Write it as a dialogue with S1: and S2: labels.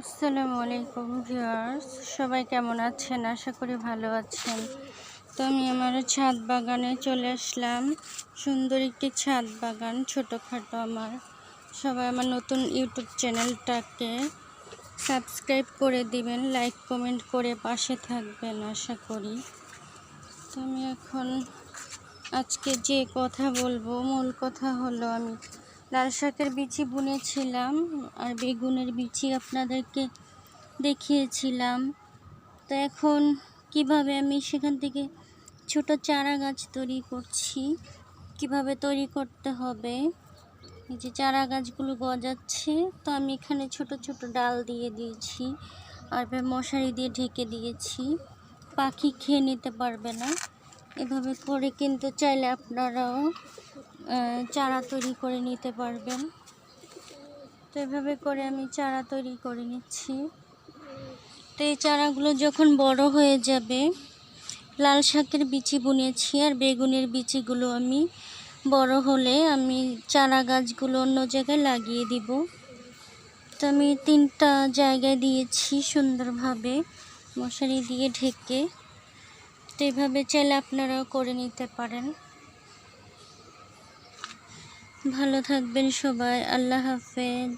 S1: আসসালামু আলাইকুম ভিউয়ার্স, সবাই কেমন আছেন? আশা করি ভালো আছেন। তো আমি আমার ছাদ বাগানে চলে আসলাম। সুন্দর একটি ছাদ বাগান, ছোটোখাটো আমার। সবাই আমার নতুন ইউটিউব চ্যানেলটাকে সাবস্ক্রাইব করে দিবেন, লাইক কমেন্ট করে পাশে থাকবেন আশা করি। তো আমি এখন আজকে যে কথা বলবো, মূল কথা হলো আমি লাল শাকের বিচি বুনেছিলাম আর বেগুনের বিচি আপনাদেরকে দেখিয়েছিলাম। তো এখন কিভাবে আমি সেখান থেকে ছোট চারা গাছ তৈরি করছি, কিভাবে তৈরি করতে হবে। এই যে চারা গাছগুলো গজাচ্ছে, তো আমি এখানে ছোট ছোট ডাল দিয়ে দিয়েছি আর মশারি দিয়ে ঢেকে দিয়েছি। পাখি খেয়ে নিতে পারবে না। এভাবে করে কিন্তু চাইলে আপনারাও চারা তৈরি করে নিতে পারবেন। তো এভাবে করে আমি চারা তৈরি করে নিচ্ছি। তো এই চারাগুলো যখন বড় হয়ে যাবে, লাল শাকের বিচি বুনেছি আর বেগুনের বিচিগুলো আমি বড় হলে আমি চারা গাছগুলো অন্য জায়গায় লাগিয়ে দিব। তো আমি 3টা জায়গায় দিয়েছি সুন্দরভাবে মশারি দিয়ে ঢেকে। তো এভাবে চাইলে আপনারাও করে নিতে পারেন। ভালো থাকবেন সবাই, আল্লাহ হাফেজ।